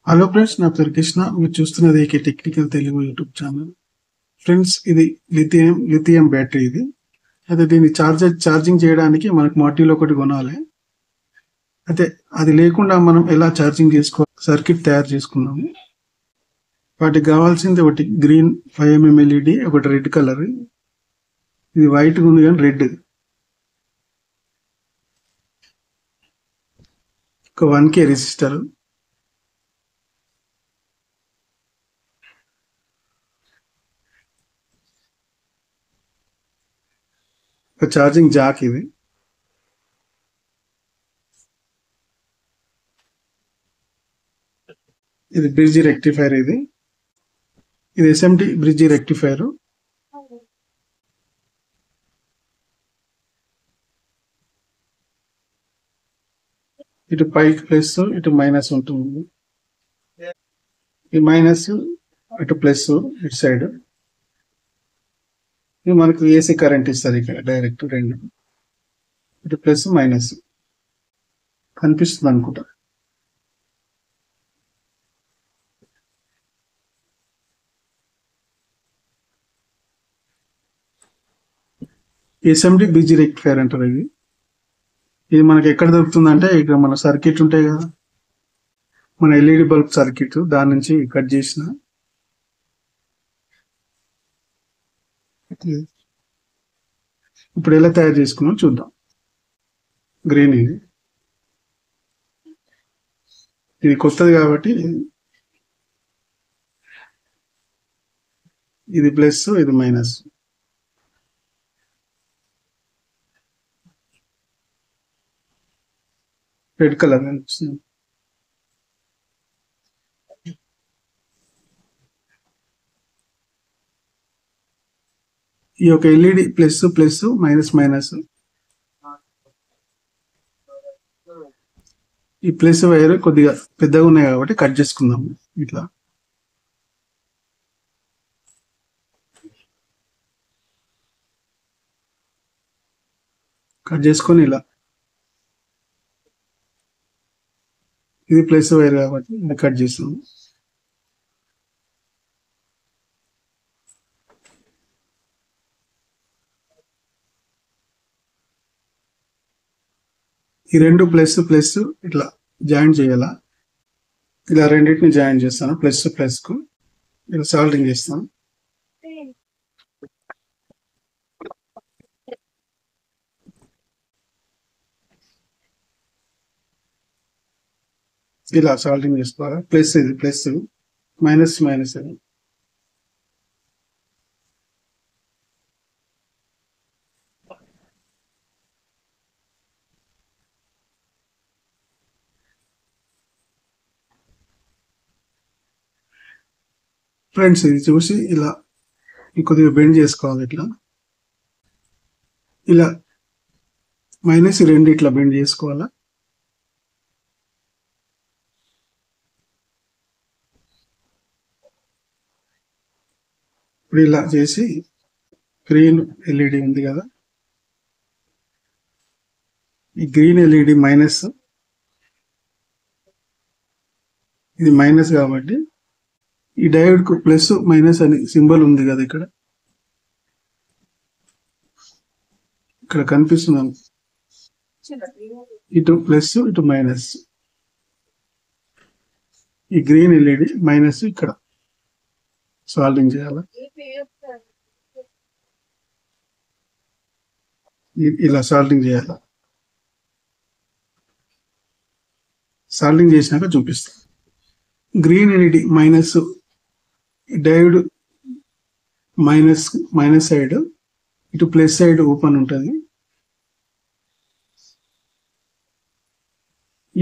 Hello friends, నా పేరు కృష్ణ. మీరు చూస్తున్నది AK technical Telugu YouTube channel. Friends, ఇది లిథియం బ్యాటరీ. ఇది అయితే దీన్ని ఛార్జింగ్ చేయడానికి మనకు మాడ్యూల్ ఒకటి కొనాలి. అయితే అది లేకుండా మనం ఎలా ఛార్జింగ్ చేసుకో సర్క్యూట్ తయారు చేసుకున్నాము. వాటికి కావాల్సింది ఒకటి గ్రీన్ 5mm ఎల్ఈడి, ఒకటి రెడ్ కలర్. ఇది వైట్ ఉంది కానీ రెడ్. ఒక 1K రెసిస్టర్, ఒక ఛార్జింగ్ జాక్. ఇది బ్రిడ్జ్ రెక్టిఫైర్. ఇది SMD బ్రిడ్జ్ రెక్టిఫైర్. ఇటు పైకి ప్లస్, ఇటు మైనస్ ఉంటుంది. ఈ మైనస్, ఇటు ప్లస్, ఇటు సైడ్. ఇది మనకు ఏసీ కరెంట్ ఇస్తుంది ఇక్కడ డైరెక్ట్. రెండు ఇటు ప్లస్ మైనస్ కనిపిస్తుంది అనుకుంటా. SMD బ్రిడ్జ్ రెక్టిఫైర్ అంటారు. ఇది మనకి ఎక్కడ దొరుకుతుంది అంటే, ఇక్కడ మన సర్క్యూట్ ఉంటాయి కదా, మన ఎల్ఈడి బల్బ్ సర్క్యూట్, దాని నుంచి కట్ చేసిన. ఇప్పుడు ఎలా తయారు చేసుకున్నాం చూద్దాం. గ్రీన్ ఇది కొత్తది కాబట్టి ఇది ప్లస్, ఇది మైనస్. రెడ్ కలర్ కనిపిస్తుంది. ఈ యొక్క LED plus plus, minus minus. ఈ ప్లస్ వైర్ కొద్దిగా పెద్దగా ఉన్నాయి కాబట్టి కట్ చేసుకుందాము. ఇట్లా కట్ చేసుకొని ఇలా, ఇది ప్లస్ వైర్ కాబట్టి ఇలా కట్ చేస్తాము. ఈ రెండు ప్లస్ ప్లస్ ఇట్లా జాయిన్ చేయాలా. ఇలా రెండింటిని జాయిన్ చేస్తాను, ప్లస్ ప్లస్ కు. ఇలా సాల్డింగ్ చేస్తాను. ఇలా సాల్డింగ్ చేసుకోవాలి. ప్లస్ ఇది ప్లస్, మైనస్ మైనస్. ఇది ఫ్రెండ్స్, ఇది చూసి ఇలా కొద్దిగా బెండ్ చేసుకోవాలి. ఇట్లా ఇలా మైనస్ రెండు ఇట్లా బెండ్ చేసుకోవాలా. ఇప్పుడు ఇలా చేసి, గ్రీన్ ఎల్ఈడి ఉంది కదా, ఈ గ్రీన్ ఎల్ఈడి మైనస్, ఇది మైనస్ కాబట్టి ఈ డయోడ్ కు ప్లస్ మైనస్ అని సింబల్ ఉంది కదా, ఇక్కడ ఇక్కడ కనిపిస్తుంది. ఇటు ప్లస్, ఇటు మైనస్. ఈ గ్రీన్ ఎల్ఈడి మైనస్ ఇక్కడ సాల్వింగ్ చేయాలి. ఇలా సాల్వింగ్ చేయాలి. సాల్వింగ్ చేసినాక చూపిస్తా. Green LED minus, diode minus, minus side, ఇటు ప్లస్ సైడ్ ఓపెన్ ఉంటుంది.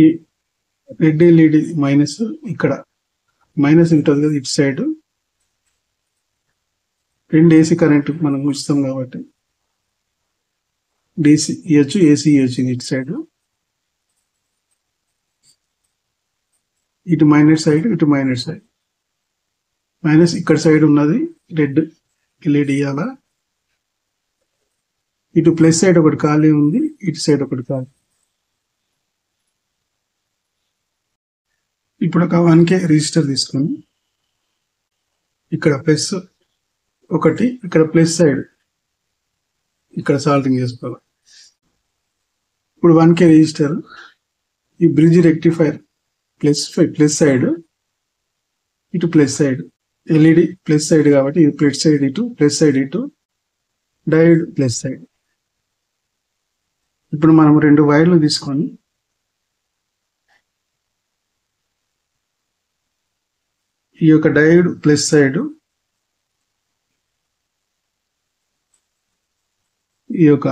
ఈ రెడ్ ఎల్ఈడి మైనస్, ఇక్కడ మైనస్ ఉంటుంది కదా, ఇటు సైడ్ రెండు ఏసీ కరెంట్ మనం ఉంచుతాం కాబట్టి డీసీ ఇవ్వచ్చు, ఏసీ ఇవ్వచ్చు. ఇటు సైడ్, ఇటు మైనస్ సైడ్, ఇటు మైనస్ సైడ్. మైనస్ ఇక్కడ సైడ్ ఉన్నది రెడ్ ఎల్ఈడి ఇవ్వాలా. ఇటు ప్లస్ సైడ్ ఒకటి ఖాళీ ఉంది, ఇటు సైడ్ ఒకటి ఖాళీ. ఇప్పుడు ఒక 1K రిజిస్టర్ తీసుకొని ఇక్కడ ప్లస్ ఒకటి, ఇక్కడ ప్లస్ సైడ్ ఇక్కడ సాల్టింగ్ చేసుకోవాలి. ఇప్పుడు 1K రిజిస్టర్ ఈ బ్రిడ్జ్ రెక్టిఫైర్ ప్లస్ సైడ్ ఇటు plus side, LED plus side కాబట్టి ఇది ప్లస్ సైడ్ ఇటు, ప్లస్ సైడ్ ఇటు, డయోడ్ ప్లస్ సైడ్. ఇప్పుడు మనం 2 వైర్లు తీసుకొని ఈ యొక్క డయోడ్ ప్లస్ సైడ్, ఈ యొక్క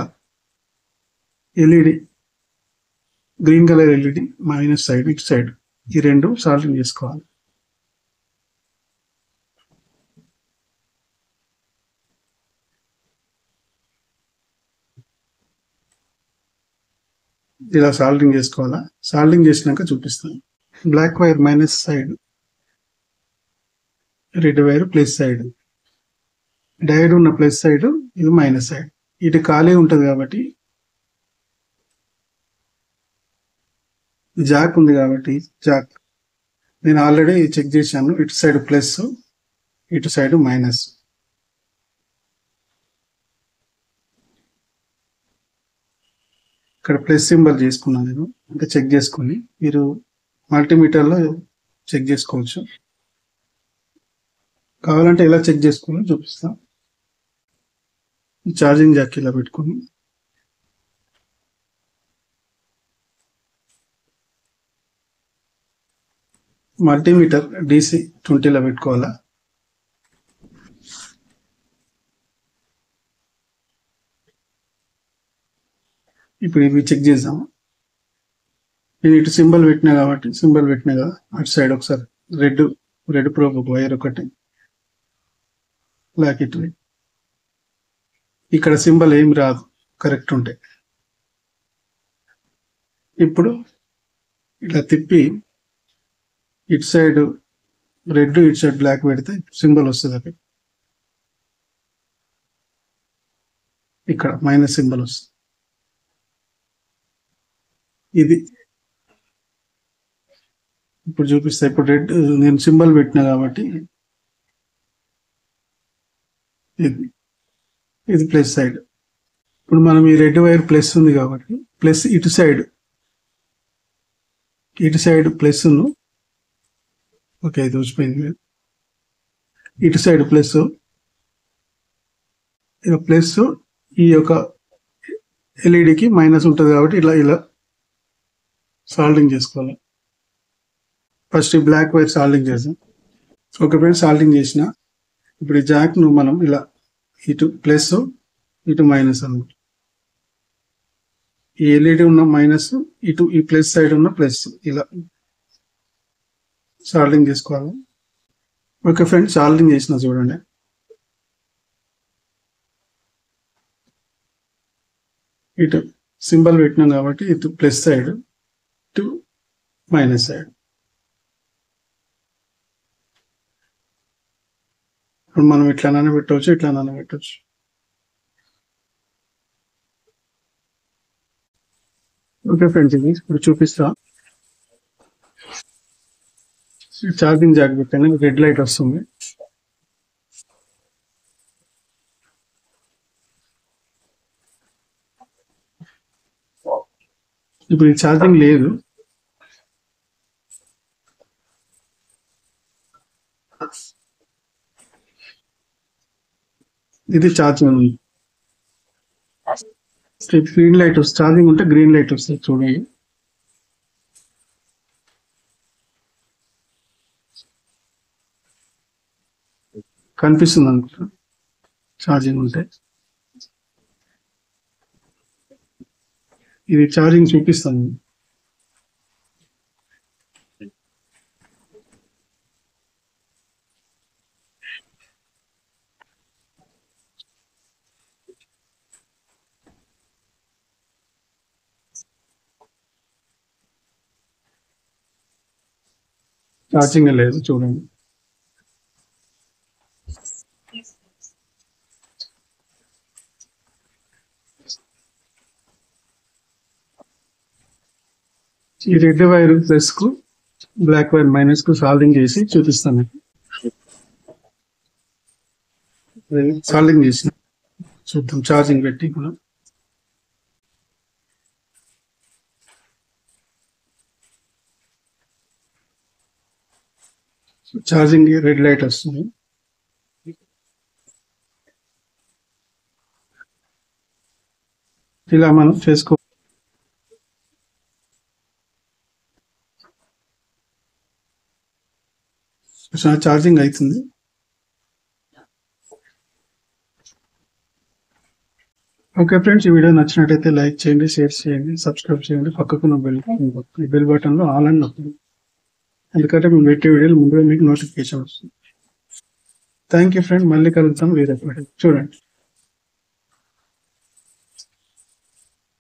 LED green colour LED minus side ఇటు సైడ్, ఈ 2 సాల్టింగ్ చేసుకోవాలి. ఇలా సాల్టింగ్ చేసుకోవాలా. సాల్టింగ్ చేసినాక చూపిస్తాను. Black wire minus side, red wire plus side, diode ఉన్న ప్లస్ సైడ్, ఇది మైనస్ సైడ్. ఇటు ఖాళీ ఉంటుంది కాబట్టి జాక్ ఉంది కాబట్టి జాక్ నేను ఆల్రెడీ చెక్ చేశాను. ఇటు సైడ్ ప్లస్, ఇటు సైడ్ మైనస్. ఇక్కడ ప్లస్ సింబల్ చేసుకున్నాను నేను, ఇంకా చెక్ చేసుకొని మీరు మల్టీమీటర్లో చెక్ చేసుకోవచ్చు. కావాలంటే ఎలా చెక్ చేసుకోవాలో చూపిస్తాం. ఛార్జింగ్ జాక్ ఇలా పెట్టుకొని మల్టీమీటర్ DC 20లో పెట్టుకోవాలా. ఇప్పుడు ఇవి చెక్ చేద్దాము. నేను ఇటు సింబల్ పెట్టినా కాబట్టి సింబల్ పెట్టినా కదా, అటు సైడ్ ఒకసారి రెడ్ ప్రోబ్ ఒక వైర్ ఒకటి బ్లాక్ ఇటు, ఇక్కడ సింబల్ ఏమి రాదు కరెక్ట్ ఉంటే. ఇప్పుడు ఇట్లా తిప్పి ఇటు సైడ్ రెడ్ ఇటు సైడ్ బ్లాక్ పెడితే సింబల్ వస్తుంది. అక్కడ ఇక్కడ మైనస్ సింబల్ వస్తుంది. ఇది ఇప్పుడు చూపిస్తా. ఇప్పుడు రెడ్ నేను సింబల్ పెట్టినా కాబట్టి ఇది ప్లస్ సైడ్. ఇప్పుడు మనం ఈ రెడ్ వైర్ ప్లస్ ఉంది కాబట్టి ప్లస్ ఇటు సైడ్ ప్లస్, ఓకే ఇది వచ్చిపోయింది. ఇటు సైడ్ ప్లస్, ప్లస్ ఈ యొక్క ఎల్ఈడికి మైనస్ ఉంటుంది కాబట్టి ఇలా సాల్టింగ్ చేసుకోవాలి. ఫస్ట్ ఈ బ్లాక్ వైర్ సాల్టింగ్ చేసాం. ఓకే ఫ్రెండ్స్, సాల్టింగ్ చేసిన ఇప్పుడు ఈ జాక్ను మనం ఇలా ఇటు ప్లస్ ఇటు మైనస్ అన్నమాట. ఈ ఎల్ఈడి ఉన్న మైనస్, ఇటు ఈ ప్లస్ సైడ్ ఉన్న ప్లస్, ఇలా సాల్టింగ్ చేసుకోవాలి. ఓకే ఫ్రెండ్స్, సాల్టింగ్ చేసిన చూడండి. ఇటు సింబల్ పెట్టినాం కాబట్టి ఇటు ప్లస్ సైడ్, ఇటు మైనస్ సైడ్. ఇప్పుడు మనం ఇట్లానైనా పెట్టవచ్చు, ఇట్లానైనా పెట్టవచ్చు. ఓకే ఫ్రెండ్స్, ఇది ఇప్పుడు చూపిస్తా. ఛార్జింగ్ జాక్ పెట్టాను, రెడ్ లైట్ వస్తుంది. ఇప్పుడు ఈ ఛార్జింగ్ లేదు. ఇది ఛార్జింగ్ ఉంది. గ్రీన్ లైట్ వస్తుంది. ఛార్జింగ్ ఉంటే గ్రీన్ లైట్ వస్తుంది చూడండి. కనిపిస్తుంది అనుకుంటా ఛార్జింగ్ ఉంటే. ఇది ఛార్జింగ్ చూపిస్తాను. ఛార్జింగ్ లేదు చూడండి. ఈ రెడ్ వైర్ ప్లస్ కు బ్లాక్ వైర్ మైనస్ కు సాల్వింగ్ చేసి చూపిస్తాను. సాల్వింగ్ చేసి చూద్దాం ఛార్జింగ్ పెట్టి కూడా. ఛార్జింగ్ రెడ్ లైట్ వస్తుంది. ఇలా మనం చేసుకో. ఛార్జింగ్ అవుతుంది. ఓకే ఫ్రెండ్స్, ఈ వీడియో నచ్చినట్టయితే లైక్ చేయండి, షేర్ చేయండి, సబ్స్క్రైబ్ చేయండి. పక్కకున్న బెల్ బటన్ లో ఆల్ అని నొక్కండి. ఎందుకంటే మేము పెట్టే వీడియోలు ముందుగా మీకు నోటిఫికేషన్ వస్తుంది. థ్యాంక్ యూ ఫ్రెండ్, మళ్ళీ కలుద్దాం వేరే వీడియో. చూడండి.